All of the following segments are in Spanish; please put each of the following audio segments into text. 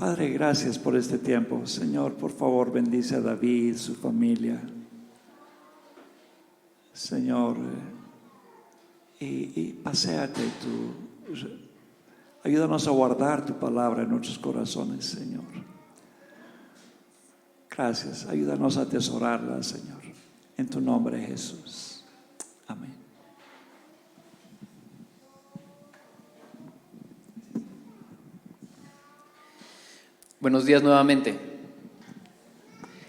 Padre, gracias por este tiempo. Señor, por favor, bendice a David, su familia. Señor, y paséate tú. Ayúdanos a guardar tu palabra en nuestros corazones, Señor. Gracias. Ayúdanos a atesorarla, Señor. En tu nombre, Jesús. Amén. Buenos días nuevamente.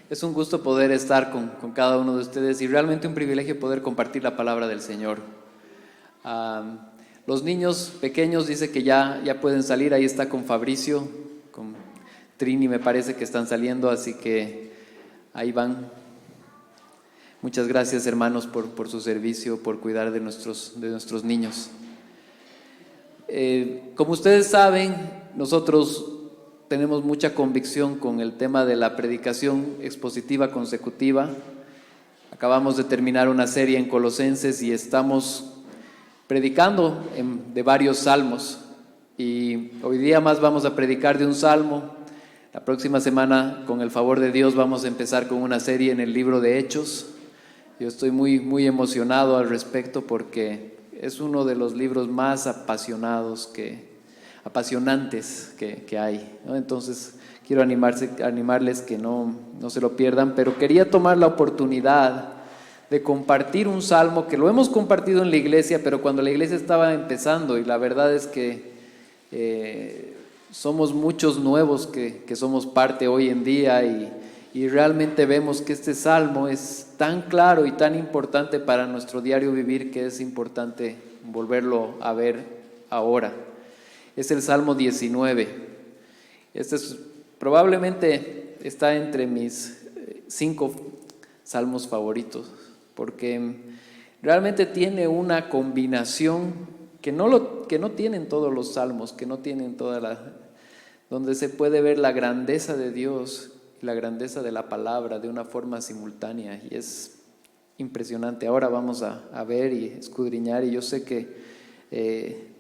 Es un gusto poder estar con cada uno de ustedes y realmente un privilegio poder compartir la palabra del Señor. Los niños pequeños dice que ya pueden salir. Ahí está con Fabricio, con Trini me parece que están saliendo, así que ahí van. Muchas gracias, hermanos, por su servicio, por cuidar de nuestros niños. Como ustedes saben, nosotros tenemos mucha convicción con el tema de la predicación expositiva consecutiva. Acabamos de terminar una serie en Colosenses y estamos predicando de varios salmos. Y hoy día más vamos a predicar de un salmo. La próxima semana, con el favor de Dios, vamos a empezar con una serie en el libro de Hechos. Yo estoy muy emocionado al respecto porque es uno de los libros más apasionantes que hay, ¿no? Entonces quiero animarles que no se lo pierdan, pero quería tomar la oportunidad de compartir un salmo que lo hemos compartido en la iglesia, pero cuando la iglesia estaba empezando, y la verdad es que somos muchos nuevos que somos parte hoy en día y realmente vemos que este salmo es tan claro y tan importante para nuestro diario vivir que es importante volverlo a ver ahora. Es el Salmo 19. Probablemente está entre mis 5 salmos favoritos, porque realmente tiene una combinación que no tienen todos los salmos, que no tienen donde se puede ver la grandeza de Dios y la grandeza de la palabra de una forma simultánea, y es impresionante. Ahora vamos a ver y escudriñar, y yo sé que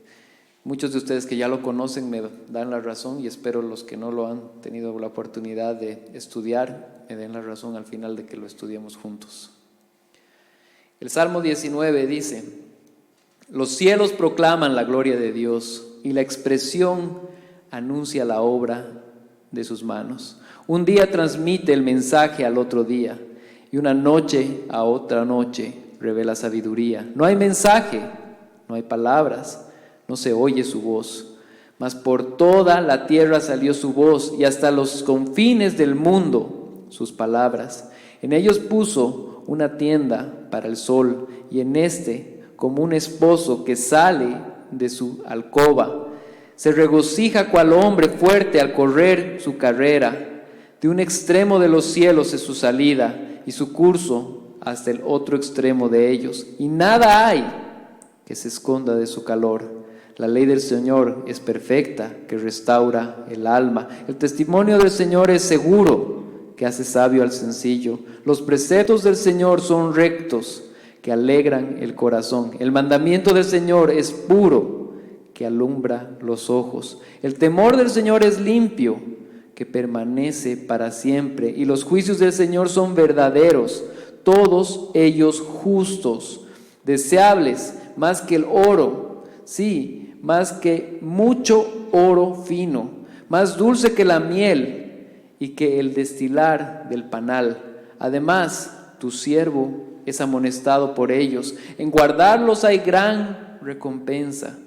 muchos de ustedes que ya lo conocen me dan la razón, y espero los que no lo han tenido la oportunidad de estudiar me den la razón al final de que lo estudiemos juntos. El Salmo 19 dice: los cielos proclaman la gloria de Dios y la expresión anuncia la obra de sus manos. Un día transmite el mensaje al otro día y una noche a otra noche revela sabiduría. No hay mensaje, no hay palabras, no se oye su voz, mas por toda la tierra salió su voz y hasta los confines del mundo sus palabras. En ellos puso una tienda para el sol y en como un esposo que sale de su alcoba, se regocija cual hombre fuerte al correr su carrera. De un extremo de los cielos es su salida y su curso hasta el otro extremo de ellos, y nada hay que se esconda de su calor. La ley del Señor es perfecta, que restaura el alma. El testimonio del Señor es seguro, que hace sabio al sencillo. Los preceptos del Señor son rectos, que alegran el corazón. El mandamiento del Señor es puro, que alumbra los ojos. El temor del Señor es limpio, que permanece para siempre. Y los juicios del Señor son verdaderos, todos ellos justos, deseables más que el oro, sí, más que mucho oro fino, más dulce que la miel y que el destilar del panal. Además, tu siervo es amonestado por ellos. En guardarlos hay gran recompensa.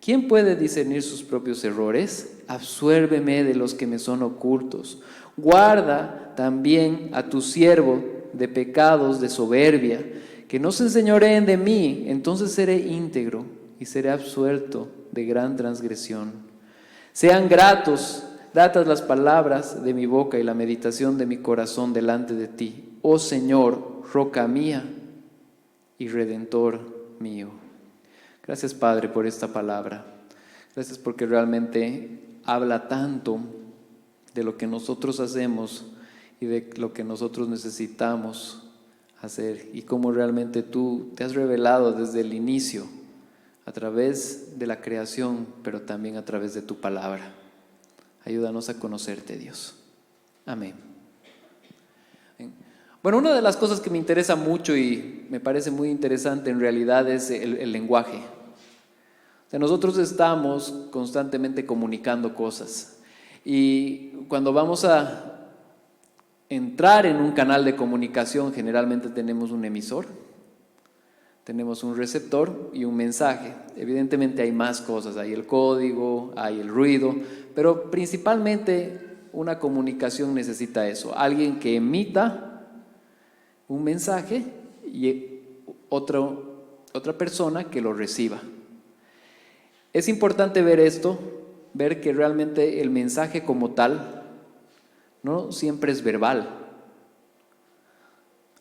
¿Quién puede discernir sus propios errores? Absuérveme de los que me son ocultos. Guarda también a tu siervo de pecados de soberbia, que no se enseñoreen de mí, entonces seré íntegro y seré absuelto de gran transgresión. Sean gratas las palabras de mi boca y la meditación de mi corazón delante de ti, oh Señor, roca mía y redentor mío. Gracias, Padre, por esta palabra. Gracias porque realmente habla tanto de lo que nosotros hacemos y de lo que nosotros necesitamos hacer, y cómo realmente tú te has revelado desde el inicio a través de la creación, pero también a través de tu palabra. Ayúdanos a conocerte, Dios. Amén. Bueno, una de las cosas que me interesa mucho y me parece muy interesante en realidad es el lenguaje. O sea, nosotros estamos constantemente comunicando cosas y cuando vamos a entrar en un canal de comunicación, generalmente tenemos un emisor, tenemos un receptor y un mensaje. Evidentemente hay más cosas, hay el código, hay el ruido, pero principalmente una comunicación necesita eso, alguien que emita un mensaje y otra persona que lo reciba. Es importante ver esto, ver que realmente el mensaje como tal no siempre es verbal.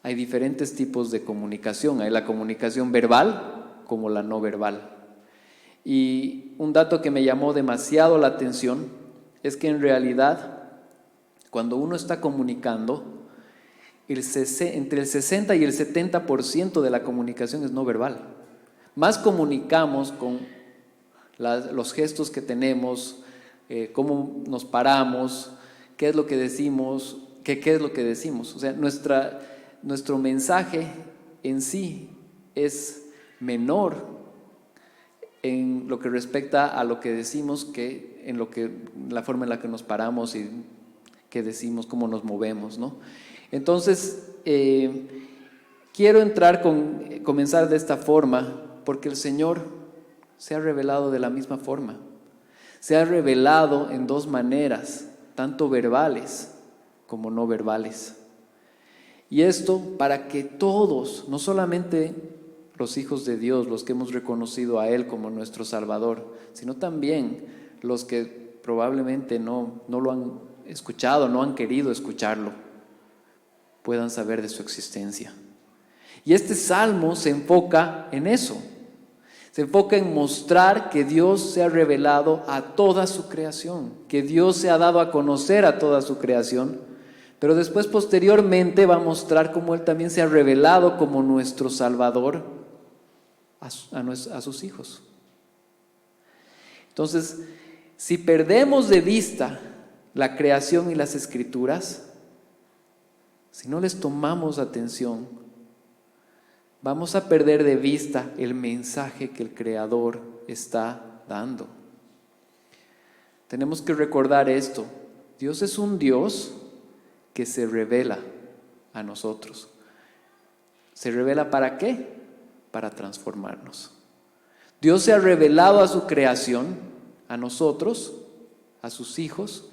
Hay diferentes tipos de comunicación. Hay la comunicación verbal como la no verbal. Y un dato que me llamó demasiado la atención es que en realidad, cuando uno está comunicando, entre el 60 y el 70% de la comunicación es no verbal. Más comunicamos con los gestos que tenemos, cómo nos paramos, qué es lo que decimos, qué es lo que decimos. O sea, nuestro mensaje en sí es menor en lo que respecta a lo que decimos que en la forma en la que nos paramos y qué decimos, cómo nos movemos, ¿no? Entonces, quiero comenzar de esta forma porque el Señor se ha revelado de la misma forma. Se ha revelado en dos maneras, tanto verbales como no verbales. Y esto para que todos, no solamente los hijos de Dios, los que hemos reconocido a Él como nuestro Salvador, sino también los que probablemente no lo han escuchado, no han querido escucharlo, puedan saber de su existencia. Y este salmo se enfoca en eso. Se enfoca en mostrar que Dios se ha revelado a toda su creación, que Dios se ha dado a conocer a toda su creación, pero después posteriormente va a mostrar cómo Él también se ha revelado como nuestro Salvador a sus hijos. Entonces, si perdemos de vista la creación y las Escrituras, si no les tomamos atención, vamos a perder de vista el mensaje que el Creador está dando. Tenemos que recordar esto. Dios es un Dios que se revela a nosotros. ¿Se revela para qué? Para transformarnos. Dios se ha revelado a su creación, a nosotros, a sus hijos,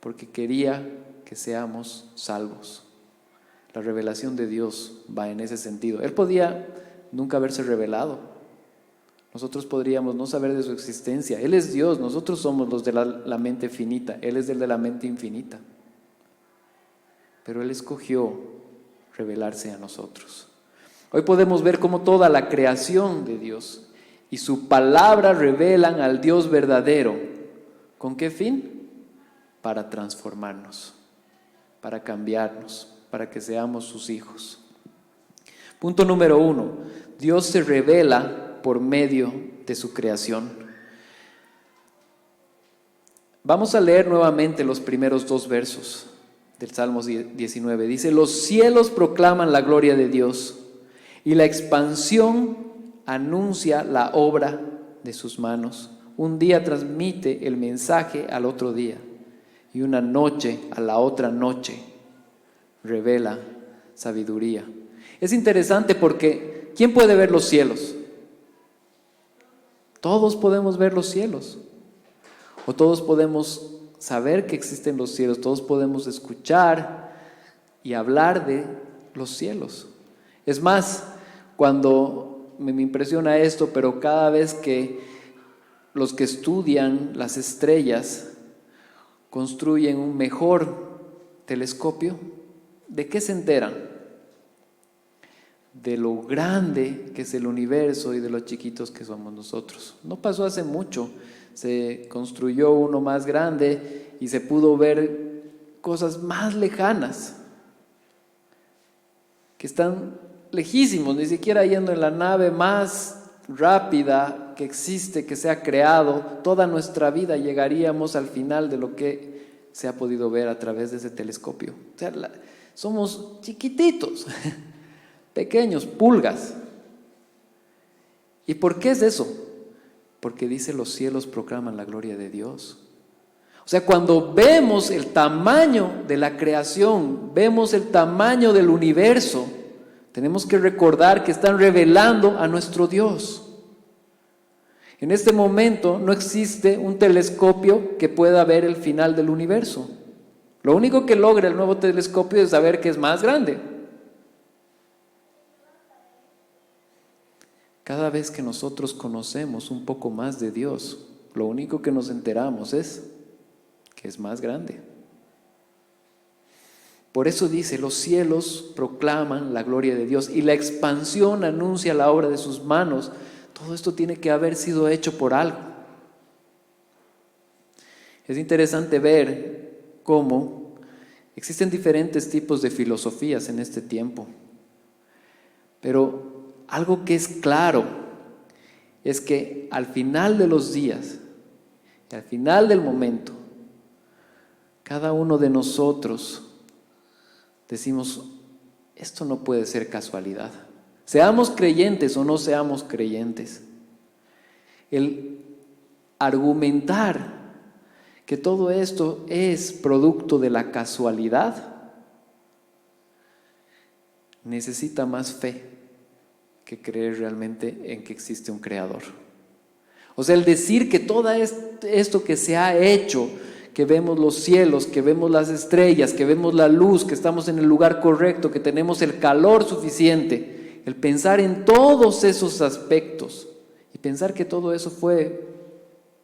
porque quería que seamos salvos. La revelación de Dios va en ese sentido. Él podía nunca haberse revelado. Nosotros podríamos no saber de su existencia. Él es Dios, nosotros somos los de la mente finita. Él es el de la mente infinita. Pero Él escogió revelarse a nosotros. Hoy podemos ver cómo toda la creación de Dios y su palabra revelan al Dios verdadero. ¿Con qué fin? Para transformarnos, para cambiarnos, para que seamos sus hijos. Punto número 1. Dios se revela por medio de su creación. Vamos a leer nuevamente los primeros 2 versos del Salmo 19. Dice: los cielos proclaman la gloria de Dios y la expansión anuncia la obra de sus manos. Un día transmite el mensaje al otro día y una noche a la otra noche revela sabiduría. Es interesante porque ¿quién puede ver los cielos? Todos podemos ver los cielos, o todos podemos saber que existen los cielos, todos podemos escuchar y hablar de los cielos. Es más, cuando me impresiona esto, pero cada vez que los que estudian las estrellas construyen un mejor telescopio, ¿de qué se enteran? De lo grande que es el universo y de lo chiquitos que somos nosotros. No pasó hace mucho, se construyó uno más grande y se pudo ver cosas más lejanas, que están lejísimos, ni siquiera yendo en la nave más rápida que existe, que se ha creado, toda nuestra vida llegaríamos al final de lo que se ha podido ver a través de ese telescopio. O sea, somos chiquititos, pequeños, pulgas. ¿Y por qué es eso? Porque dice: los cielos proclaman la gloria de Dios. O sea, cuando vemos el tamaño de la creación, vemos el tamaño del universo, tenemos que recordar que están revelando a nuestro Dios. En este momento no existe un telescopio que pueda ver el final del universo. Lo único que logra el nuevo telescopio es saber que es más grande. Cada vez que nosotros conocemos un poco más de Dios, lo único que nos enteramos es que es más grande. Por eso dice: los cielos proclaman la gloria de Dios y la expansión anuncia la obra de sus manos. Todo esto tiene que haber sido hecho por algo. Es interesante ver cómo existen diferentes tipos de filosofías en este tiempo, pero algo que es claro es que al final de los días, al final del momento, cada uno de nosotros decimos: esto no puede ser casualidad. Seamos creyentes o no seamos creyentes, el argumentar que todo esto es producto de la casualidad necesita más fe que creer realmente en que existe un creador. O sea, el decir que todo esto que se ha hecho, que vemos los cielos, que vemos las estrellas, que vemos la luz, que estamos en el lugar correcto, que tenemos el calor suficiente, el pensar en todos esos aspectos y pensar que todo eso fue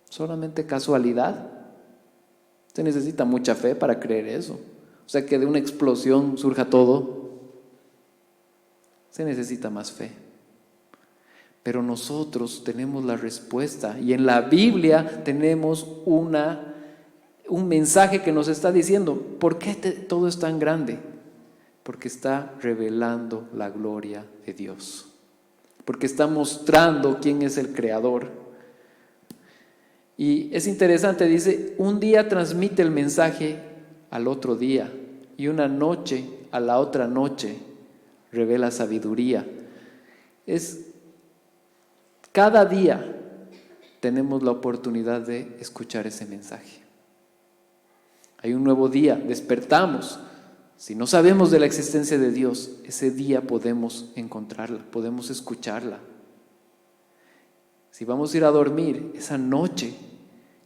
solamente casualidad, se necesita mucha fe para creer eso. O sea, que de una explosión surja todo, se necesita más fe. Pero nosotros tenemos la respuesta, y en la Biblia tenemos un mensaje que nos está diciendo: ¿por qué todo es tan grande? Porque está revelando la gloria de Dios, porque está mostrando quién es el creador. Y es interesante, dice: un día transmite el mensaje al otro día, y una noche a la otra noche revela sabiduría. Cada día tenemos la oportunidad de escuchar ese mensaje. Hay un nuevo día, despertamos. Si no sabemos de la existencia de Dios, ese día podemos encontrarla, podemos escucharla. Si vamos a ir a dormir, esa noche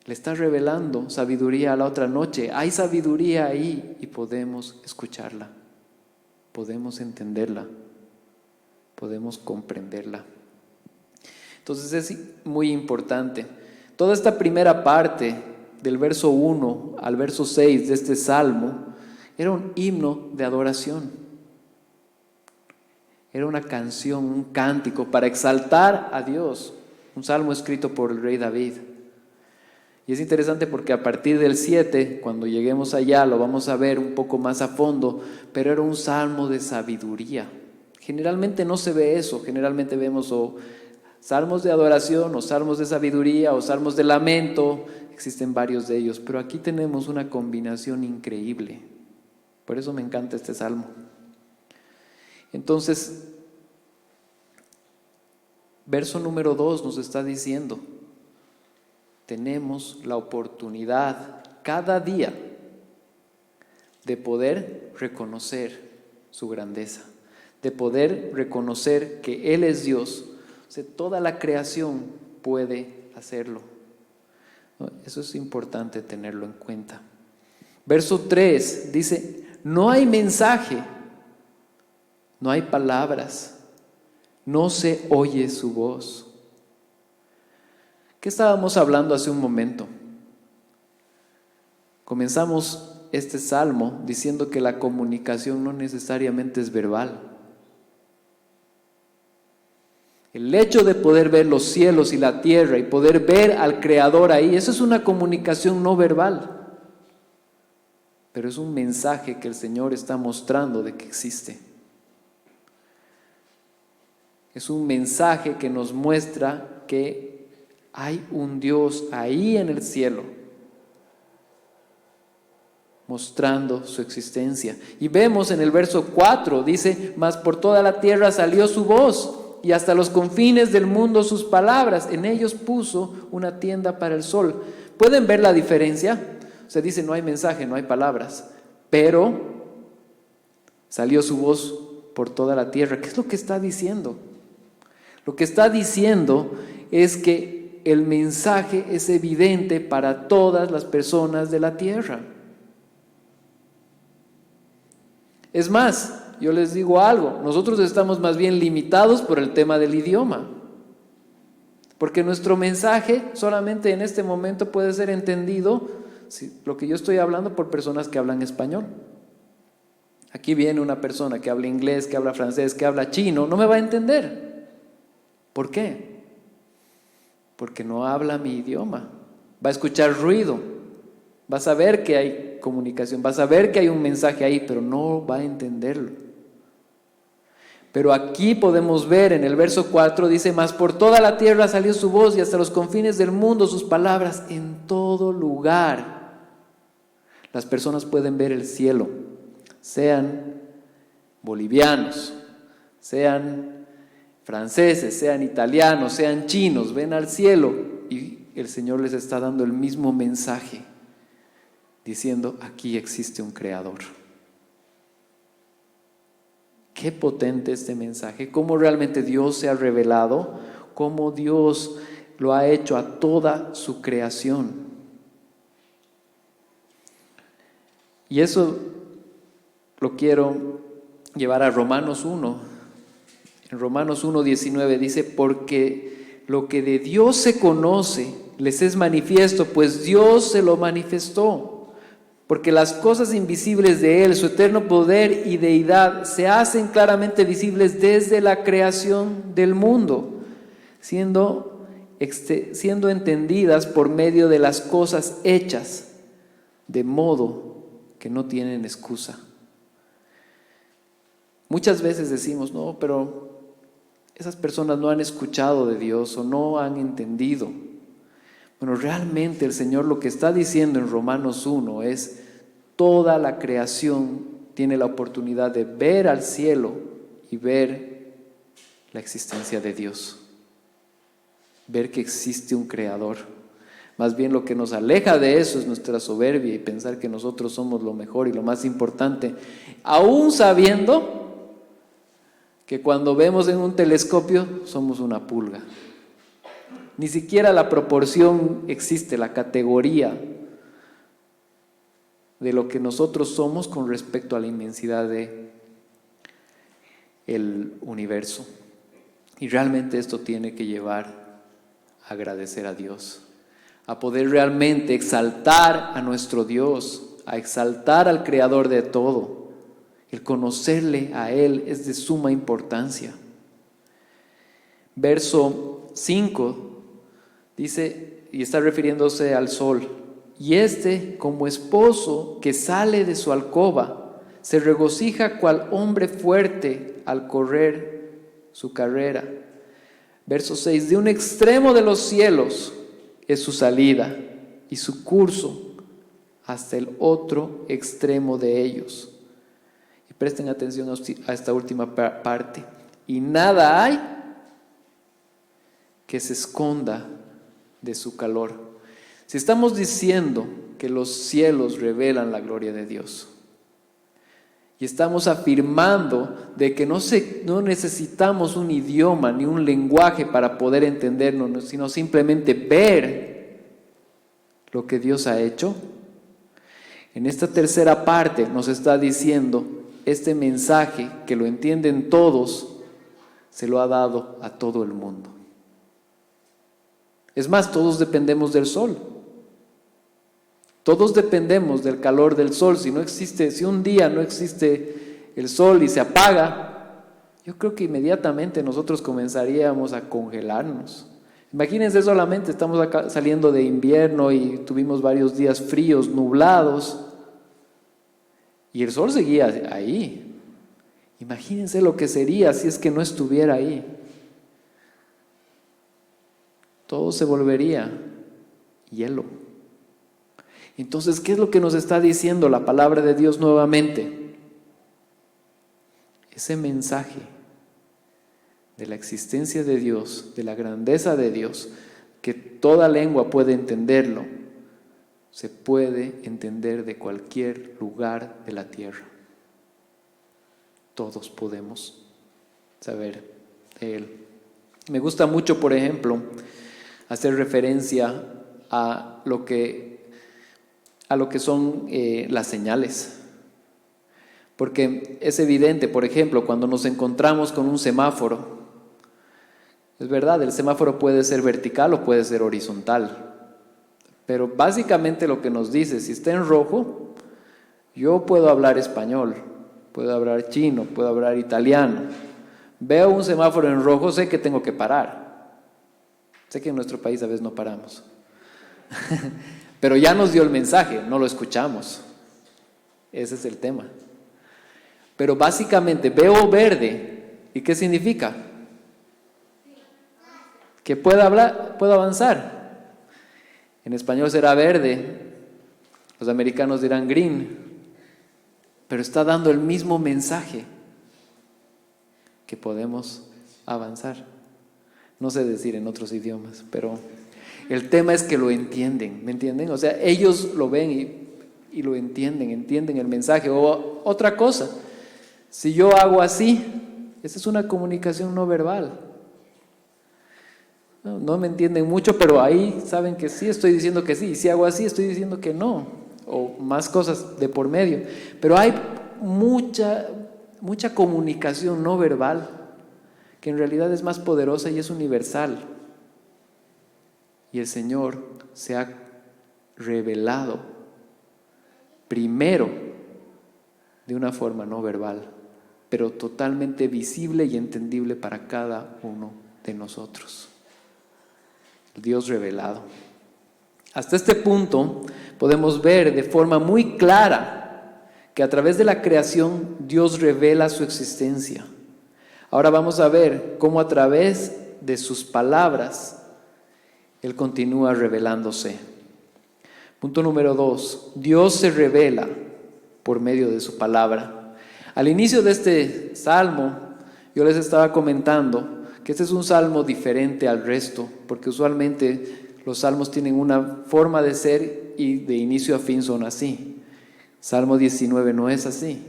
le está revelando sabiduría a la otra noche. Hay sabiduría ahí y podemos escucharla, podemos entenderla, podemos comprenderla. Entonces es muy importante. Toda esta primera parte, del verso 1 al verso 6 de este salmo, era un himno de adoración. Era una canción, un cántico para exaltar a Dios. Un salmo escrito por el rey David. Y es interesante porque a partir del 7, cuando lleguemos allá, lo vamos a ver un poco más a fondo, pero era un salmo de sabiduría. Generalmente no se ve eso, generalmente vemos o salmos de adoración, o salmos de sabiduría, o salmos de lamento. Existen varios de ellos, pero aquí tenemos una combinación increíble. Por eso me encanta este salmo. Entonces, verso número 2 nos está diciendo: tenemos la oportunidad cada día de poder reconocer su grandeza, de poder reconocer que Él es Dios. O sea, toda la creación puede hacerlo. Eso es importante tenerlo en cuenta. Verso 3 dice: no hay mensaje, no hay palabras, no se oye su voz. ¿Qué estábamos hablando hace un momento? Comenzamos este salmo diciendo que la comunicación no necesariamente es verbal. El hecho de poder ver los cielos y la tierra y poder ver al Creador ahí, eso es una comunicación no verbal. Pero es un mensaje que el Señor está mostrando de que existe. Es un mensaje que nos muestra que Hay un Dios ahí en el cielo, mostrando su existencia. Y vemos en el verso 4, dice, mas por toda la tierra salió su voz, y hasta los confines del mundo sus palabras. En ellos puso una tienda para el sol. ¿Pueden ver la diferencia? Se dice, no hay mensaje, no hay palabras, pero salió su voz por toda la tierra. ¿Qué es lo que está diciendo? Lo que está diciendo es que el mensaje es evidente para todas las personas de la tierra. Es más, yo les digo algo, nosotros estamos más bien limitados por el tema del idioma, porque nuestro mensaje solamente en este momento puede ser entendido, lo que yo estoy hablando, por personas que hablan español. Aquí viene una persona que habla inglés, que habla francés, que habla chino, no me va a entender. ¿Por qué? Porque no habla mi idioma. Va a escuchar ruido, va a saber que hay comunicación, va a saber que hay un mensaje ahí, pero no va a entenderlo. Pero aquí podemos ver en el verso 4, dice, mas por toda la tierra salió su voz y hasta los confines del mundo sus palabras. En todo lugar las personas pueden ver el cielo, sean bolivianos, sean franceses, sean italianos, sean chinos, ven al cielo y el Señor les está dando el mismo mensaje, diciendo, aquí existe un creador. Qué potente este mensaje, cómo realmente Dios se ha revelado, cómo Dios lo ha hecho a toda su creación. Y eso lo quiero llevar a Romanos 1. En Romanos 1:19 dice, porque lo que de Dios se conoce les es manifiesto, pues Dios se lo manifestó. Porque las cosas invisibles de Él, su eterno poder y deidad, se hacen claramente visibles desde la creación del mundo, siendo entendidas por medio de las cosas hechas, de modo que no tienen excusa. Muchas veces decimos, no, pero esas personas no han escuchado de Dios o no han entendido. Bueno, realmente el Señor lo que está diciendo en Romanos 1 es, toda la creación tiene la oportunidad de ver al cielo y ver la existencia de Dios, ver que existe un creador. Más bien lo que nos aleja de eso es nuestra soberbia y pensar que nosotros somos lo mejor y lo más importante, aún sabiendo que cuando vemos en un telescopio somos una pulga. Ni siquiera la proporción existe, la categoría de lo que nosotros somos con respecto a la inmensidad del universo. Y realmente esto tiene que llevar a agradecer a Dios, a poder realmente exaltar a nuestro Dios, a exaltar al Creador de todo. El conocerle a Él es de suma importancia. Verso 5 dice, y está refiriéndose al sol, y como esposo que sale de su alcoba, se regocija cual hombre fuerte al correr su carrera. Verso 6, de un extremo de los cielos es su salida y su curso hasta el otro extremo de ellos. Y presten atención a esta última parte. Y nada hay que se esconda de su calor. Si estamos diciendo que los cielos revelan la gloria de Dios y estamos afirmando de que no necesitamos un idioma ni un lenguaje para poder entendernos, sino simplemente ver lo que Dios ha hecho, en esta tercera parte nos está diciendo, este mensaje que lo entienden todos, se lo ha dado a todo el mundo. Es más, todos dependemos del sol. Todos dependemos del calor del sol. Si un día no existe el sol y se apaga, yo creo que inmediatamente nosotros comenzaríamos a congelarnos. Imagínense, solamente estamos acá saliendo de invierno y tuvimos varios días fríos, nublados, y el sol seguía ahí. Imagínense lo que sería si es que no estuviera ahí. todo se volvería hielo. Entonces, ¿qué es lo que nos está diciendo la palabra de Dios nuevamente? Ese mensaje de la existencia de Dios, de la grandeza de Dios, que toda lengua puede entenderlo, se puede entender de cualquier lugar de la tierra. Todos podemos saber de Él. Me gusta mucho, por ejemplo, hacer referencia a lo que son las señales. Porque es evidente, por ejemplo, cuando nos encontramos con un semáforo, es verdad, el semáforo puede ser vertical o puede ser horizontal, pero básicamente lo que nos dice, si está en rojo, yo puedo hablar español, puedo hablar chino, puedo hablar italiano. Veo un semáforo en rojo, sé que tengo que parar. Sé que en nuestro país a veces no paramos. Pero ya nos dio el mensaje, no lo escuchamos. Ese es el tema. Pero básicamente veo verde, ¿y qué significa? Que puedo hablar, puedo avanzar. En español será verde, los americanos dirán green, pero está dando el mismo mensaje, que podemos avanzar. No sé decir en otros idiomas, pero el tema es que lo entienden, ¿me entienden? O sea, ellos lo ven y lo entienden el mensaje. O otra cosa, si yo hago así, esa es una comunicación no verbal. No me entienden mucho, pero ahí saben que sí estoy diciendo que sí, y si hago así estoy diciendo que no, o más cosas de por medio. Pero hay mucha comunicación no verbal que en realidad es más poderosa y es universal. Y el Señor se ha revelado primero de una forma no verbal, pero totalmente visible y entendible para cada uno de nosotros. Dios revelado. Hasta este punto podemos ver de forma muy clara que a través de la creación Dios revela su existencia. Ahora vamos a ver cómo a través de sus palabras Él continúa revelándose. Punto número 2. Dios se revela por medio de su palabra. Al inicio de este salmo, yo les estaba comentando que este es un salmo diferente al resto, porque usualmente los salmos tienen una forma de ser y de inicio a fin son así. Salmo 19 no es así.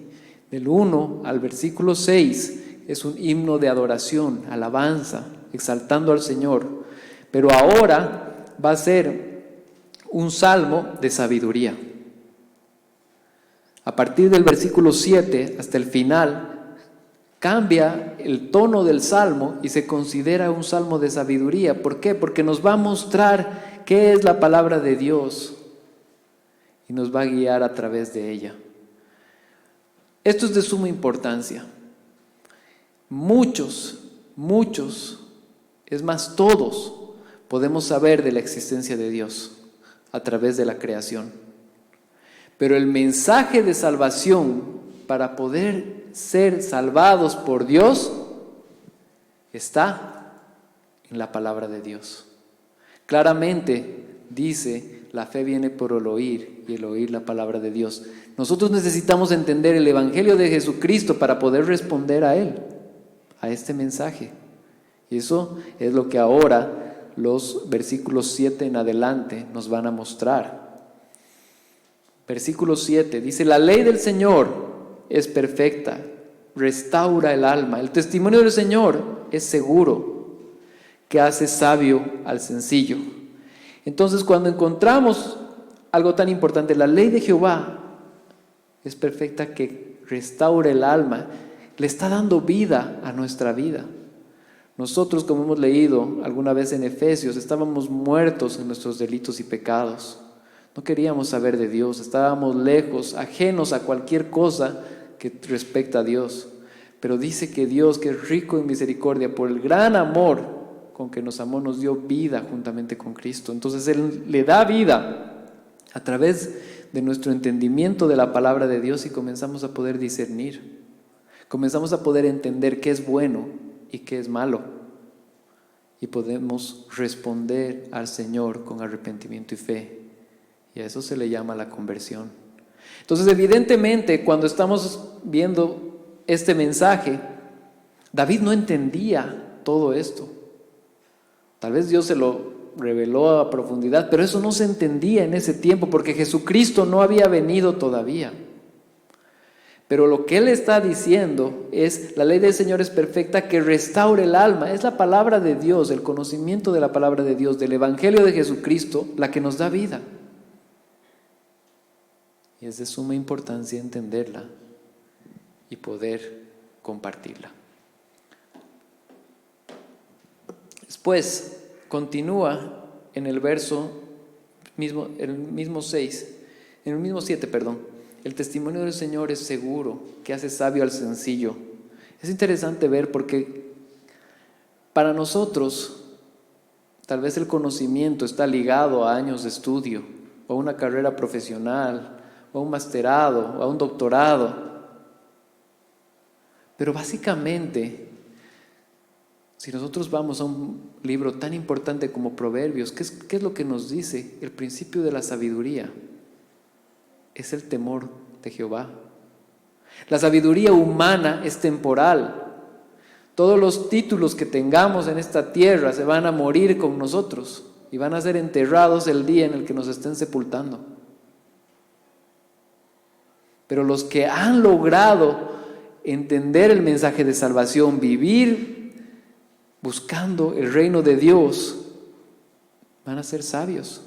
Del 1 al versículo 6 es un himno de adoración, alabanza, exaltando al Señor. Pero ahora va a ser un salmo de sabiduría. A partir del versículo 7 hasta el final, cambia el tono del salmo y se considera un salmo de sabiduría. ¿Por qué? Porque nos va a mostrar qué es la palabra de Dios y nos va a guiar a través de ella. Esto es de suma importancia. Muchos, es más, todos podemos saber de la existencia de Dios a través de la creación. Pero el mensaje de salvación para poder ser salvados por Dios está en la palabra de Dios. Claramente dice, la fe viene por el oír y el oír la palabra de Dios. Nosotros necesitamos entender el Evangelio de Jesucristo para poder responder a Él, a este mensaje. Y eso es lo que ahora los versículos 7 en adelante nos van a mostrar. Versículo 7 dice, la ley del Señor es perfecta, restaura el alma. El testimonio del Señor es seguro, que hace sabio al sencillo. Entonces, cuando encontramos algo tan importante, la ley de Jehová es perfecta, que restaura el alma, le está dando vida a nuestra vida. Nosotros, como hemos leído alguna vez en Efesios, estábamos muertos en nuestros delitos y pecados. No queríamos saber de Dios, estábamos lejos, ajenos a cualquier cosa que respecta a Dios. Pero dice que Dios, que es rico en misericordia, por el gran amor con que nos amó, nos dio vida juntamente con Cristo. Entonces Él le da vida a través de nuestro entendimiento de la palabra de Dios y comenzamos a poder discernir. Comenzamos a poder entender qué es bueno y qué es malo. y podemos responder al Señor con arrepentimiento y fe. Y a eso se le llama la conversión. Entonces, evidentemente, cuando estamos viendo este mensaje, David no entendía todo esto. Tal vez Dios se lo reveló a profundidad, pero eso no se entendía en ese tiempo porque Jesucristo no había venido todavía. Pero lo que él está diciendo es: la ley del Señor es perfecta, que restaure el alma. Es la palabra de Dios, el conocimiento de la palabra de Dios, del Evangelio de Jesucristo, la que nos da vida. Y es de suma importancia entenderla y poder compartirla. Después continúa en el verso mismo, el mismo 6, en el mismo 7, perdón. El testimonio del Señor es seguro, que hace sabio al sencillo. Es interesante ver porque para nosotros tal vez el conocimiento está ligado a años de estudio, o a una carrera profesional, o a un masterado, o a un doctorado. Pero básicamente, si nosotros vamos a un libro tan importante como Proverbios, ¿qué es lo que nos dice? El principio de la sabiduría es el temor de Jehová. La sabiduría humana es temporal. Todos los títulos que tengamos en esta tierra se van a morir con nosotros y van a ser enterrados el día en el que nos estén sepultando. Pero los que han logrado entender el mensaje de salvación, vivir buscando el reino de Dios, van a ser sabios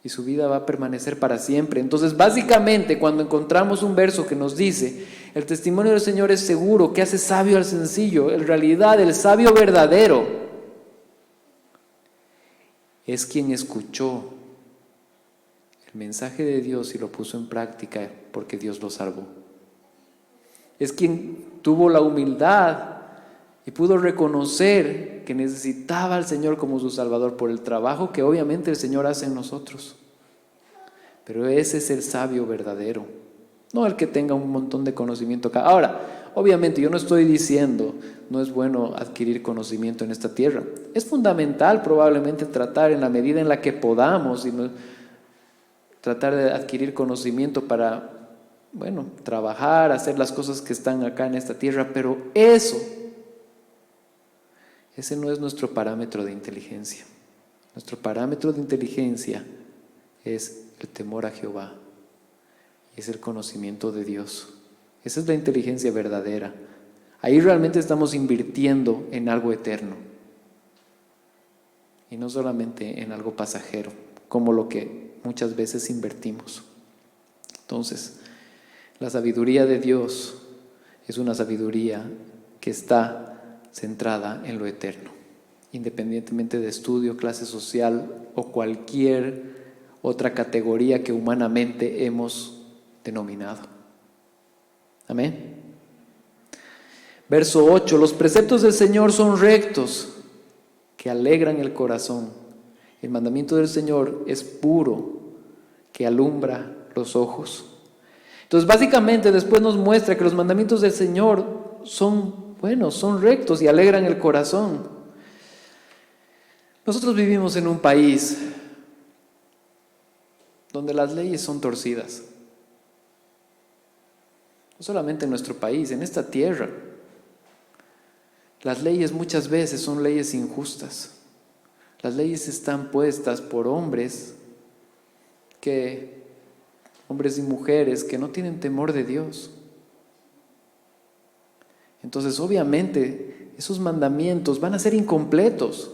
y su vida va a permanecer para siempre. Entonces, básicamente, cuando encontramos un verso que nos dice: el testimonio del Señor es seguro, que hace sabio al sencillo, en realidad el sabio verdadero es quien escuchó el mensaje de Dios y lo puso en práctica porque Dios lo salvó. Es quien tuvo la humildad y pudo reconocer que necesitaba al Señor como su Salvador por el trabajo que obviamente el Señor hace en nosotros. Pero ese es el sabio verdadero, no el que tenga un montón de conocimiento acá. Ahora, obviamente yo no estoy diciendo no es bueno adquirir conocimiento en esta tierra. Es fundamental probablemente tratar en la medida en la que podamos y tratar de adquirir conocimiento para, trabajar, hacer las cosas que están acá en esta tierra, pero ese no es nuestro parámetro de inteligencia. Nuestro parámetro de inteligencia es el temor a Jehová y es el conocimiento de Dios. Esa es la inteligencia verdadera. Ahí realmente estamos invirtiendo en algo eterno y no solamente en algo pasajero, como lo que muchas veces invertimos. Entonces, la sabiduría de Dios es una sabiduría que está centrada en lo eterno, independientemente de estudio, clase social o cualquier otra categoría que humanamente hemos denominado. Amén. Verso 8: los preceptos del Señor son rectos, que alegran el corazón. El mandamiento del Señor es puro, que alumbra los ojos. Entonces, básicamente, después nos muestra que los mandamientos del Señor son buenos, son rectos y alegran el corazón. Nosotros vivimos en un país donde las leyes son torcidas. No solamente en nuestro país, en esta tierra. Las leyes muchas veces son leyes injustas. Las leyes están puestas por hombres y mujeres que no tienen temor de Dios. Entonces, obviamente, esos mandamientos van a ser incompletos.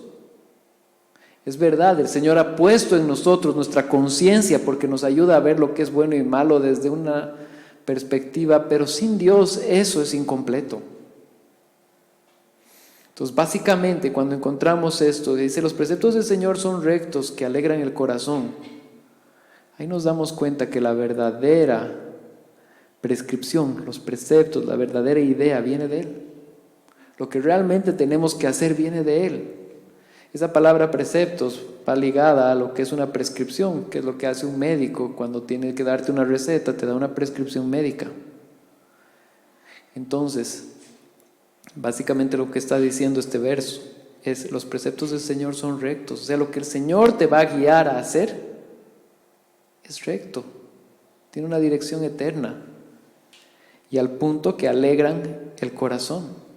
Es verdad, el Señor ha puesto en nosotros nuestra conciencia porque nos ayuda a ver lo que es bueno y malo desde una perspectiva, pero sin Dios eso es incompleto. Entonces, básicamente, cuando encontramos esto, dice: los preceptos del Señor son rectos, que alegran el corazón. Ahí nos damos cuenta que la verdadera prescripción, los preceptos, la verdadera idea viene de Él. Lo que realmente tenemos que hacer viene de Él. Esa palabra preceptos va ligada a lo que es una prescripción, que es lo que hace un médico cuando tiene que darte una receta, te da una prescripción médica. Entonces, básicamente lo que está diciendo este verso los preceptos del Señor son rectos. O sea, lo que el Señor te va a guiar a hacer es recto. Tiene una dirección eterna. Y al punto que alegran el corazón.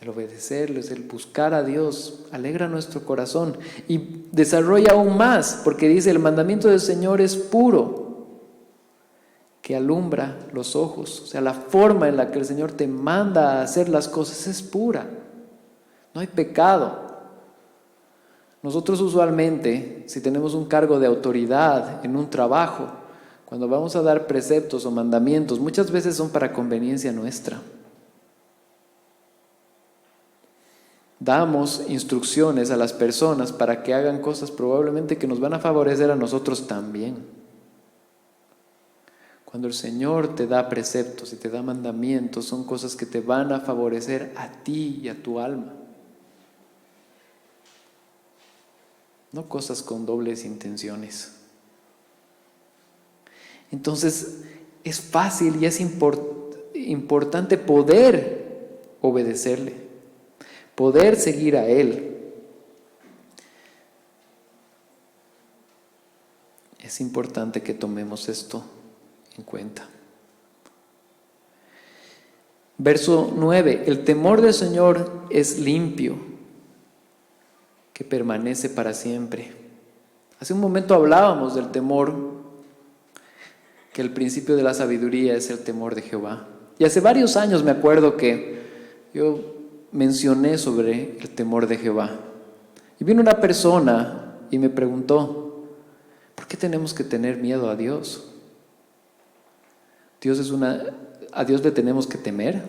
El obedecerles, el buscar a Dios, alegra nuestro corazón y desarrolla aún más, porque dice, el mandamiento del Señor es puro, que alumbra los ojos. O sea, la forma en la que el Señor te manda a hacer las cosas es pura. No hay pecado. Nosotros usualmente, si tenemos un cargo de autoridad en un trabajo, cuando vamos a dar preceptos o mandamientos, muchas veces son para conveniencia nuestra. Damos instrucciones a las personas para que hagan cosas probablemente que nos van a favorecer a nosotros también. Cuando el Señor te da preceptos y te da mandamientos, son cosas que te van a favorecer a ti y a tu alma. No cosas con dobles intenciones. Entonces, es fácil y es importante poder obedecerle. Poder seguir a Él. Es importante que tomemos esto en cuenta. Verso 9. El temor del Señor es limpio, que permanece para siempre. Hace un momento hablábamos del temor, que el principio de la sabiduría es el temor de Jehová. Y hace varios años me acuerdo que yo mencioné sobre el temor de Jehová. Y vino una persona y me preguntó, ¿por qué tenemos que tener miedo a Dios? ¿A Dios le tenemos que temer?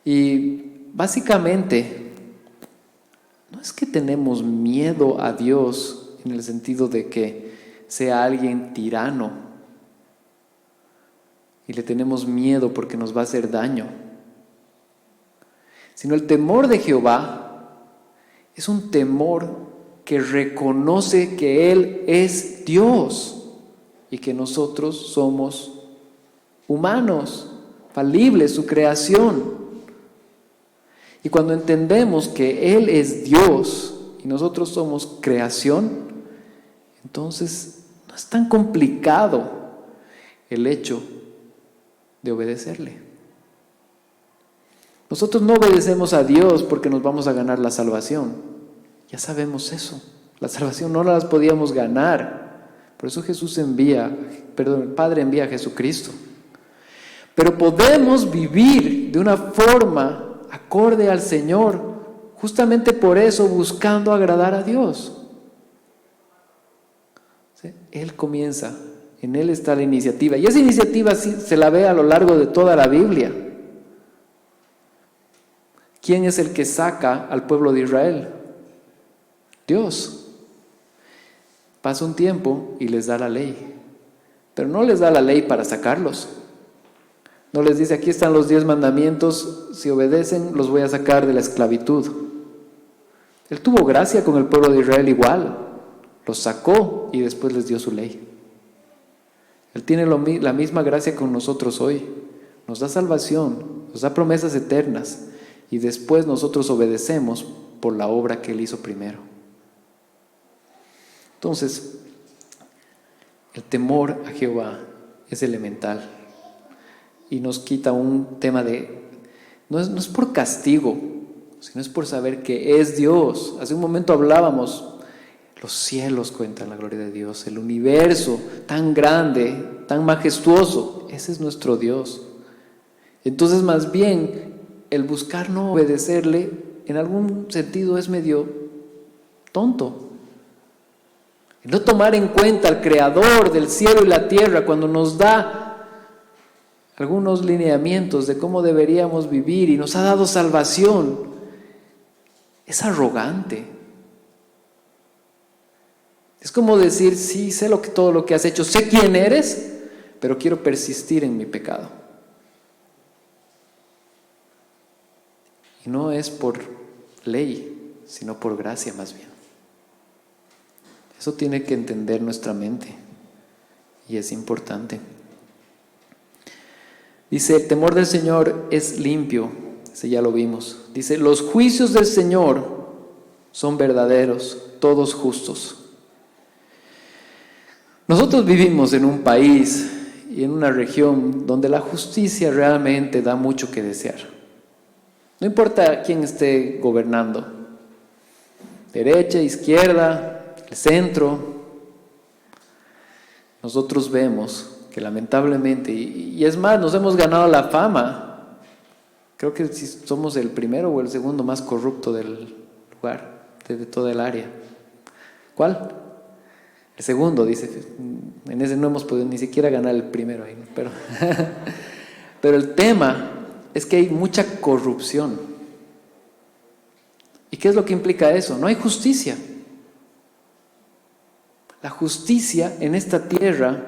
Y básicamente, no es que tenemos miedo a Dios en el sentido de que sea alguien tirano y le tenemos miedo porque nos va a hacer daño. Sino el temor de Jehová es un temor que reconoce que Él es Dios y que nosotros somos humanos, falibles, su creación. Y cuando entendemos que Él es Dios y nosotros somos creación, entonces no es tan complicado el hecho de obedecerle. Nosotros no obedecemos a Dios porque nos vamos a ganar la salvación. Ya sabemos eso. La salvación no la podíamos ganar. Por eso el Padre envía a Jesucristo. Pero podemos vivir de una forma acorde al Señor, justamente por eso buscando agradar a Dios. ¿Sí? Él comienza, en Él está la iniciativa. Y esa iniciativa sí se la ve a lo largo de toda la Biblia. ¿Quién es el que saca al pueblo de Israel? Dios. Pasa un tiempo y les da la ley. Pero no les da la ley para sacarlos. No les dice, aquí están los 10 mandamientos, si obedecen los voy a sacar de la esclavitud. Él tuvo gracia con el pueblo de Israel igual. Los sacó y después les dio su ley. Él tiene la misma gracia con nosotros hoy. Nos da salvación, nos da promesas eternas. Y después nosotros obedecemos por la obra que Él hizo primero. Entonces, el temor a Jehová es elemental. Y nos quita un tema no es por castigo, sino es por saber que es Dios. Hace un momento hablábamos, los cielos cuentan la gloria de Dios, el universo tan grande, tan majestuoso, ese es nuestro Dios. Entonces, más bien, el buscar no obedecerle, en algún sentido es medio tonto. No tomar en cuenta al Creador del cielo y la tierra cuando nos da algunos lineamientos de cómo deberíamos vivir y nos ha dado salvación, es arrogante. Es como decir, sí, sé todo lo que has hecho, sé quién eres, pero quiero persistir en mi pecado. Y no es por ley, sino por gracia más bien. Eso tiene que entender nuestra mente y es importante. Dice, el temor del Señor es limpio, ese ya lo vimos. Dice, los juicios del Señor son verdaderos, todos justos. Nosotros vivimos en un país y en una región donde la justicia realmente da mucho que desear. No importa quién esté gobernando, derecha, izquierda, el centro, nosotros vemos que lamentablemente, y es más, nos hemos ganado la fama, creo que si somos el primero o el segundo más corrupto del lugar, de toda el área. ¿Cuál? El segundo, dice. En ese no hemos podido ni siquiera ganar el primero ahí, ¿no? Pero el tema es que hay mucha corrupción. ¿Y qué es lo que implica eso? No hay justicia. La justicia en esta tierra,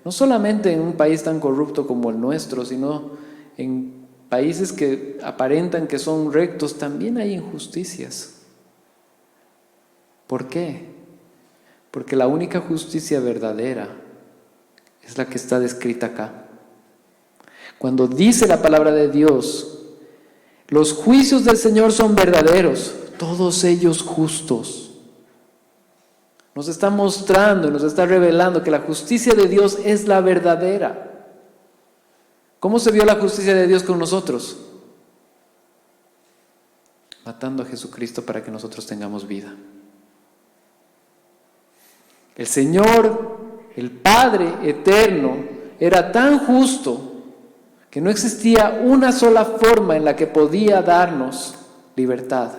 no solamente en un país tan corrupto como el nuestro, sino en países que aparentan que son rectos, también hay injusticias. ¿Por qué? Porque la única justicia verdadera es la que está descrita acá. Cuando dice la palabra de Dios, los juicios del Señor son verdaderos, todos ellos justos. Nos está mostrando y nos está revelando que la justicia de Dios es la verdadera. ¿Cómo se vio la justicia de Dios con nosotros? Matando a Jesucristo para que nosotros tengamos vida. El Señor, el Padre eterno, era tan justo que no existía una sola forma en la que podía darnos libertad,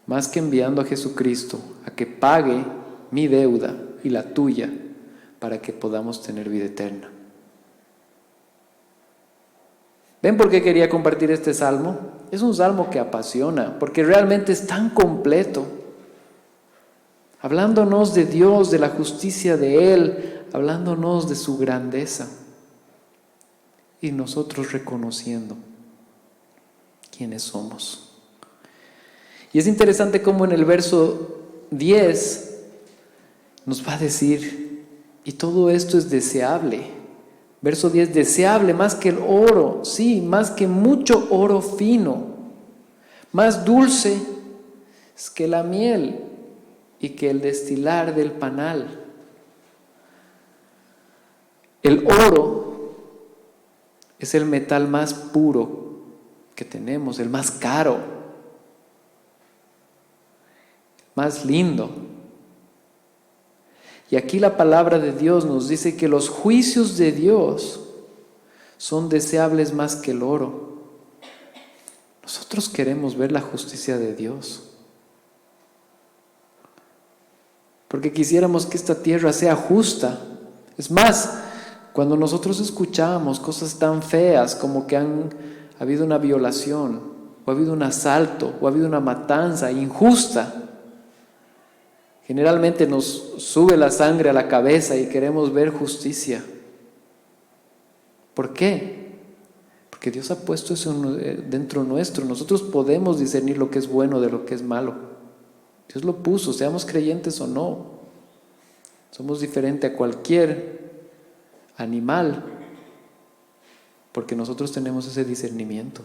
más que enviando a Jesucristo a que pague mi deuda y la tuya para que podamos tener vida eterna. ¿Ven por qué quería compartir este salmo? Es un salmo que apasiona, porque realmente es tan completo. Hablándonos de Dios, de la justicia de Él, hablándonos de su grandeza. Y nosotros reconociendo quiénes somos. Y es interesante cómo en el verso 10 nos va a decir, y todo esto es deseable. Verso 10, deseable más que el oro, sí, más que mucho oro fino, más dulce es que la miel y que el destilar del panal. El oro es el metal más puro que tenemos, el más caro, más lindo. Y aquí la palabra de Dios nos dice que los juicios de Dios son deseables más que el oro. Nosotros queremos ver la justicia de Dios. Porque quisiéramos que esta tierra sea justa. Es más, cuando nosotros escuchamos cosas tan feas como que han habido una violación, o ha habido un asalto, o ha habido una matanza injusta, generalmente nos sube la sangre a la cabeza y queremos ver justicia. ¿Por qué? Porque Dios ha puesto eso dentro nuestro. Nosotros podemos discernir lo que es bueno de lo que es malo. Dios lo puso, seamos creyentes o no. Somos diferentes a cualquier animal, porque nosotros tenemos ese discernimiento.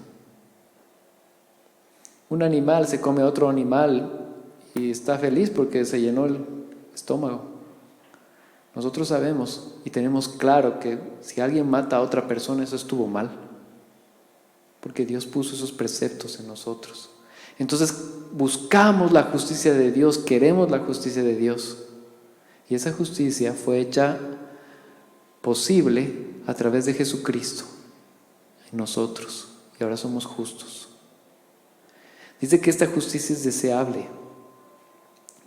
Un animal se come a otro animal y está feliz porque se llenó el estómago. Nosotros sabemos y tenemos claro que si alguien mata a otra persona, eso estuvo mal, porque Dios puso esos preceptos en nosotros. Entonces buscamos la justicia de Dios, queremos la justicia de Dios. Y esa justicia fue hecha posible a través de Jesucristo en nosotros. Y ahora somos justos. Dice que esta justicia es deseable.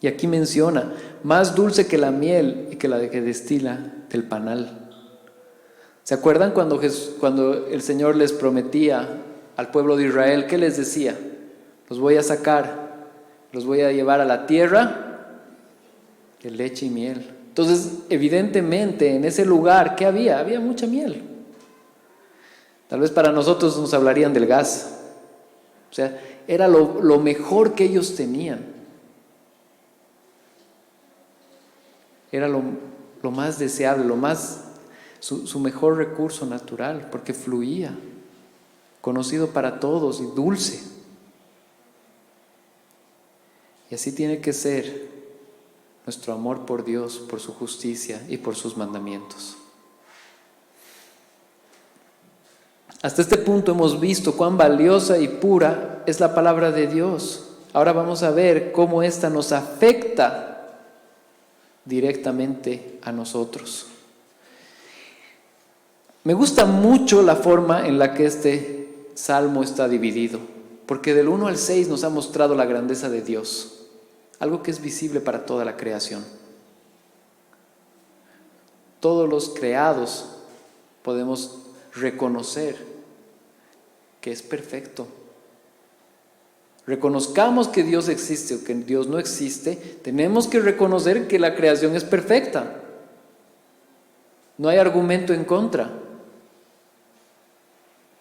Y aquí menciona, más dulce que la miel y que la que destila del panal. ¿Se acuerdan cuando el Señor les prometía al pueblo de Israel? ¿Qué les decía? Los voy a sacar, los voy a llevar a la tierra de leche y miel. Entonces, evidentemente, en ese lugar, ¿qué había? Había mucha miel. Tal vez para nosotros nos hablarían del gas. O sea, era lo mejor que ellos tenían. Era lo más deseable, su mejor recurso natural, porque fluía. conocido para todos y dulce. Y así tiene que ser nuestro amor por Dios, por su justicia y por sus mandamientos. Hasta este punto hemos visto cuán valiosa y pura es la palabra de Dios. Ahora vamos a ver cómo esta nos afecta directamente a nosotros. Me gusta mucho la forma en la que este salmo está dividido, porque del 1 al 6 nos ha mostrado la grandeza de Dios, algo que es visible para toda la creación. Todos los creados podemos reconocer que es perfecto. Reconozcamos que Dios existe o que Dios no existe, tenemos que reconocer que la creación es perfecta. No hay argumento en contra.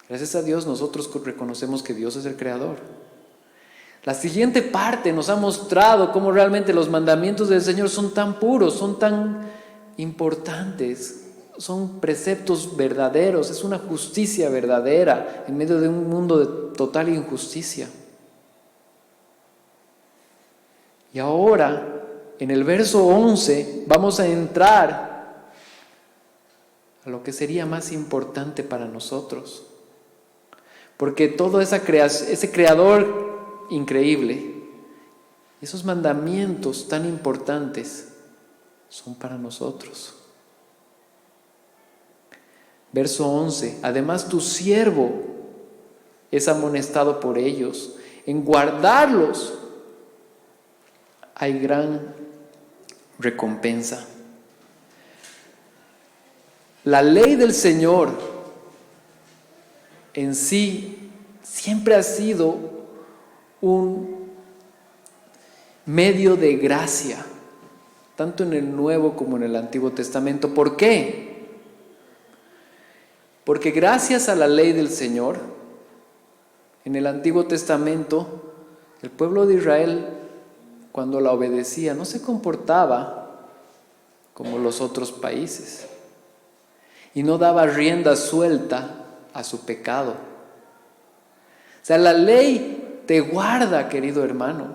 Gracias a Dios nosotros reconocemos que Dios es el creador. La siguiente parte nos ha mostrado cómo realmente los mandamientos del Señor son tan puros, son tan importantes, son preceptos verdaderos, es una justicia verdadera en medio de un mundo de total injusticia. Y ahora, en el verso 11, vamos a entrar a lo que sería más importante para nosotros. Porque todo ese creador increíble, esos mandamientos tan importantes, son para nosotros. Verso 11, además tu siervo es amonestado por ellos, en guardarlos hay gran recompensa. La ley del Señor en sí siempre ha sido un medio de gracia, tanto en el Nuevo como en el Antiguo Testamento. ¿Por qué? Porque gracias a la ley del Señor, en el Antiguo Testamento, el pueblo de Israel, cuando la obedecía, no se comportaba como los otros países y no daba rienda suelta a su pecado. O sea, la ley te guarda, querido hermano,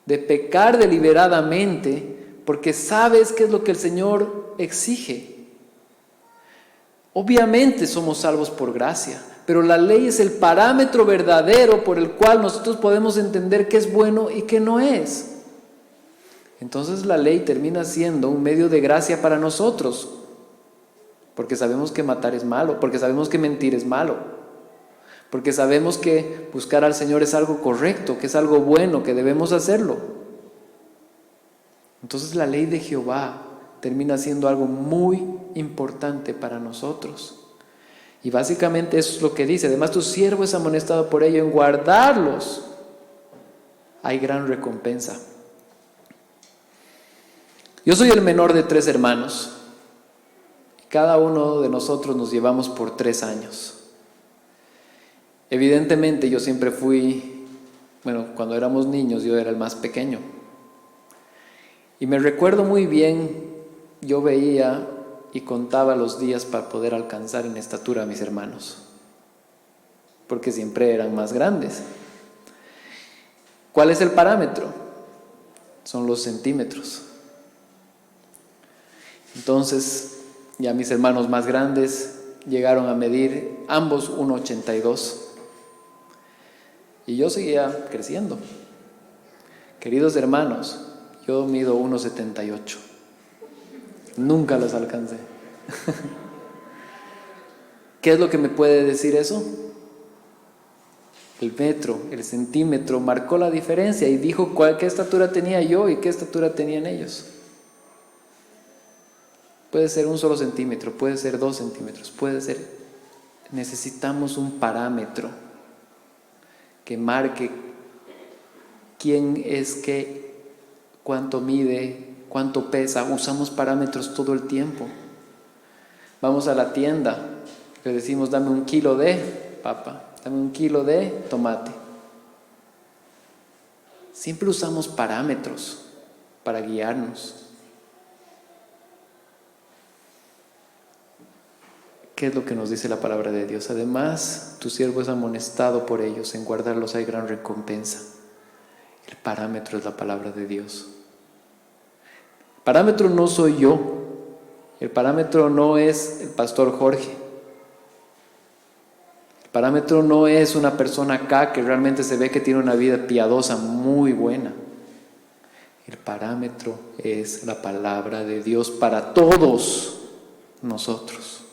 de pecar deliberadamente, porque sabes qué es lo que el Señor exige. Obviamente somos salvos por gracia, pero la ley es el parámetro verdadero por el cual nosotros podemos entender qué es bueno y qué no es. Entonces la ley termina siendo un medio de gracia para nosotros, porque sabemos que matar es malo, porque sabemos que mentir es malo, porque sabemos que buscar al Señor es algo correcto, que es algo bueno, que debemos hacerlo. Entonces la ley de Jehová termina siendo algo muy importante para nosotros. Y básicamente eso es lo que dice. Además tu siervo es amonestado por ello, en guardarlos hay gran recompensa. Yo soy el menor de 3 hermanos. Cada uno de nosotros nos llevamos por 3 años. Evidentemente yo siempre fui, cuando éramos niños yo era el más pequeño. Y me recuerdo muy bien, yo veía y contaba los días para poder alcanzar en estatura a mis hermanos, porque siempre eran más grandes. ¿Cuál es el parámetro? Son los centímetros. Entonces, ya mis hermanos más grandes llegaron a medir ambos 1,82 y yo seguía creciendo. Queridos hermanos, yo mido 1,78. Nunca los alcancé. ¿Qué es lo que me puede decir eso? El metro, el centímetro marcó la diferencia y dijo qué estatura tenía yo y qué estatura tenían ellos. Puede ser 1 solo centímetro, puede ser 2 centímetros, puede ser. Necesitamos un parámetro que marque quién es qué, cuánto mide, cuánto pesa. Usamos parámetros todo el tiempo. Vamos a la tienda, le decimos dame 1 kilo de papa, dame 1 kilo de tomate. Siempre usamos parámetros para guiarnos. ¿qué es lo que nos dice la palabra de Dios? Además, tu siervo es amonestado por ellos, en guardarlos hay gran recompensa. El parámetro es la palabra de Dios. El parámetro no soy yo. El parámetro no es el pastor Jorge. El parámetro no es una persona acá que realmente se ve que tiene una vida piadosa muy buena. El parámetro es la palabra de Dios para todos nosotros.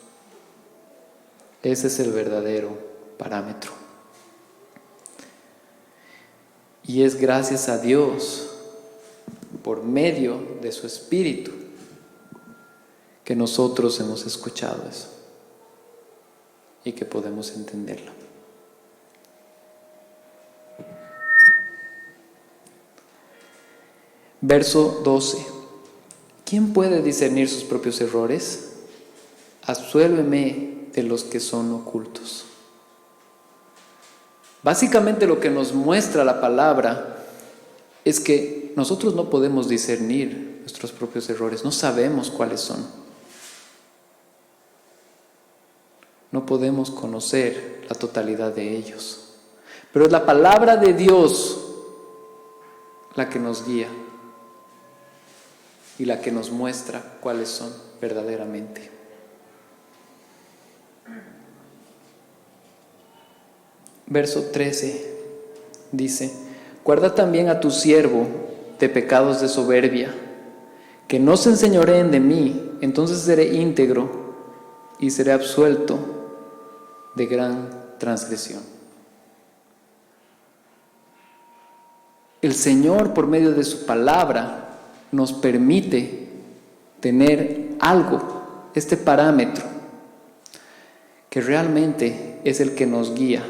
Ese es el verdadero parámetro. Y es gracias a Dios, por medio de su Espíritu, que nosotros hemos escuchado eso y que podemos entenderlo. Verso 12. ¿Quién puede discernir sus propios errores? Absuélveme de los que son ocultos. Básicamente lo que nos muestra la palabra es que nosotros no podemos discernir nuestros propios errores, no sabemos cuáles son. No podemos conocer la totalidad de ellos. Pero es la palabra de Dios la que nos guía y la que nos muestra cuáles son verdaderamente. Verso 13 dice: guarda también a tu siervo de pecados de soberbia, que no se enseñoreen de mí, entonces seré íntegro y seré absuelto de gran transgresión. El Señor, por medio de su palabra, nos permite tener algo, este parámetro, que realmente es el que nos guía.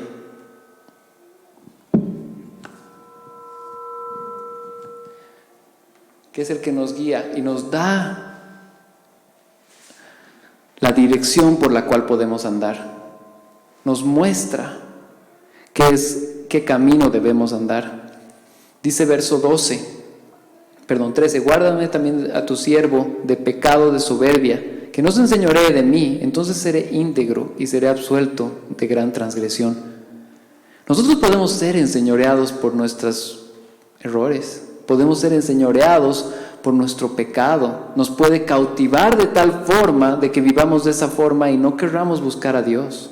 Que es el que nos guía y nos da la dirección por la cual podemos andar. Nos muestra qué camino debemos andar. Dice verso 13, guárdame también a tu siervo de pecado de soberbia, que no se enseñoree de mí, entonces seré íntegro y seré absuelto de gran transgresión. Nosotros podemos ser enseñoreados por nuestros errores, podemos ser enseñoreados por nuestro pecado, nos puede cautivar de tal forma de que vivamos de esa forma y no querramos buscar a Dios.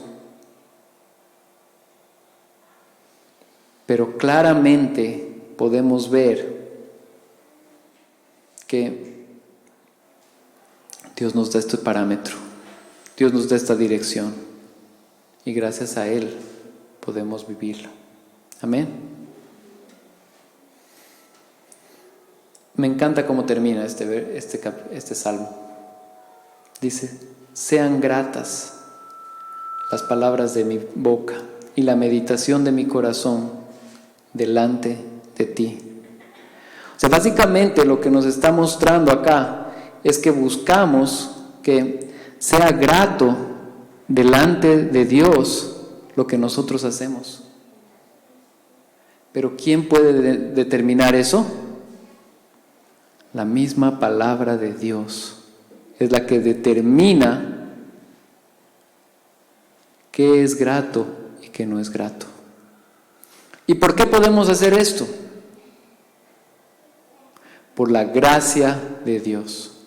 Pero claramente podemos ver que Dios nos da este parámetro, Dios nos da esta dirección y gracias a Él podemos vivirlo. Amén. Me encanta cómo termina este salmo. Dice: sean gratas las palabras de mi boca y la meditación de mi corazón delante de ti. O sea, básicamente lo que nos está mostrando acá es que buscamos que sea grato delante de Dios lo que nosotros hacemos. Pero ¿quién puede determinar eso? La misma palabra de Dios es la que determina qué es grato y qué no es grato. ¿Y por qué podemos hacer esto? Por la gracia de Dios,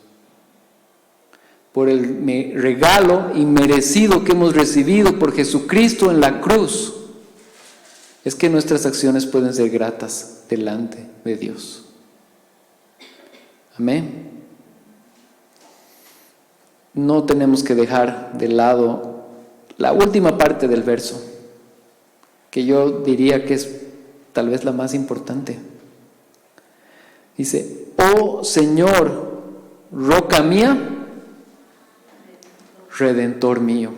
por el regalo inmerecido que hemos recibido por Jesucristo en la cruz. Es que nuestras acciones pueden ser gratas delante de Dios. Amén. No tenemos que dejar de lado la última parte del verso, que yo diría que es tal vez la más importante. Dice: oh Señor, roca mía, redentor mío.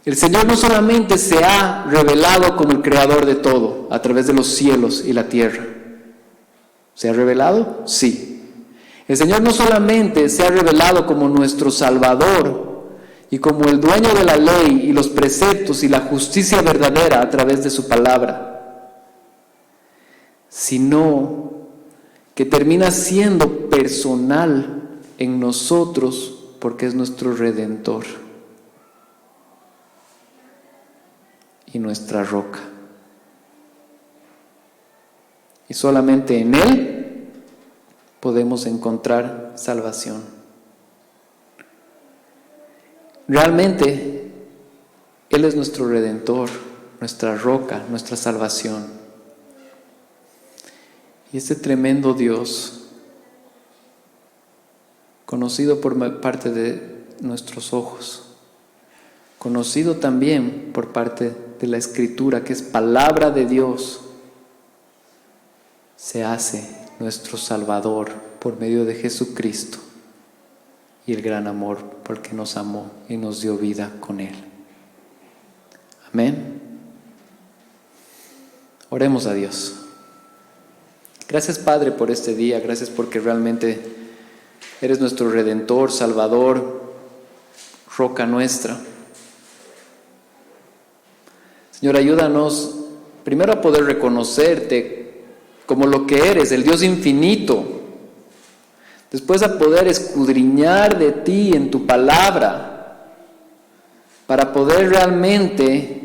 El Señor no solamente se ha revelado como el creador de todo a través de los cielos y la tierra. ¿Se ha revelado? Sí. El Señor no solamente se ha revelado como nuestro Salvador y como el dueño de la ley y los preceptos y la justicia verdadera a través de su palabra, sino que termina siendo personal en nosotros porque es nuestro Redentor. y nuestra roca. Y solamente en Él podemos encontrar salvación. Realmente, Él es nuestro Redentor, nuestra roca, nuestra salvación. Y este tremendo Dios, conocido por parte de nuestros ojos, conocido también por parte de la Escritura, que es palabra de Dios, se hace nuestro Salvador por medio de Jesucristo y el gran amor porque nos amó y nos dio vida con Él. Amén. Oremos a Dios. Gracias, Padre, por este día. Gracias porque realmente eres nuestro Redentor, Salvador, roca nuestra. Señor, ayúdanos primero a poder reconocerte como lo que eres, el Dios infinito. Después a poder escudriñar de ti en tu palabra para poder realmente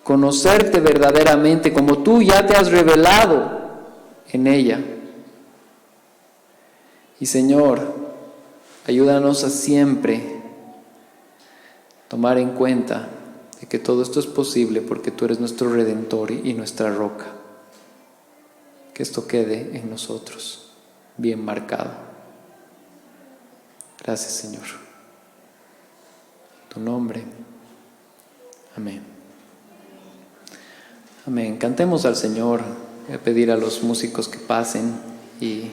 conocerte verdaderamente como tú ya te has revelado en ella. Y Señor, ayúdanos a siempre tomar en cuenta de que todo esto es posible porque tú eres nuestro Redentor y nuestra roca. Que esto quede en nosotros bien marcado. Gracias, Señor. En tu nombre. Amén. Amén. Cantemos al Señor. Voy a pedir a los músicos que pasen y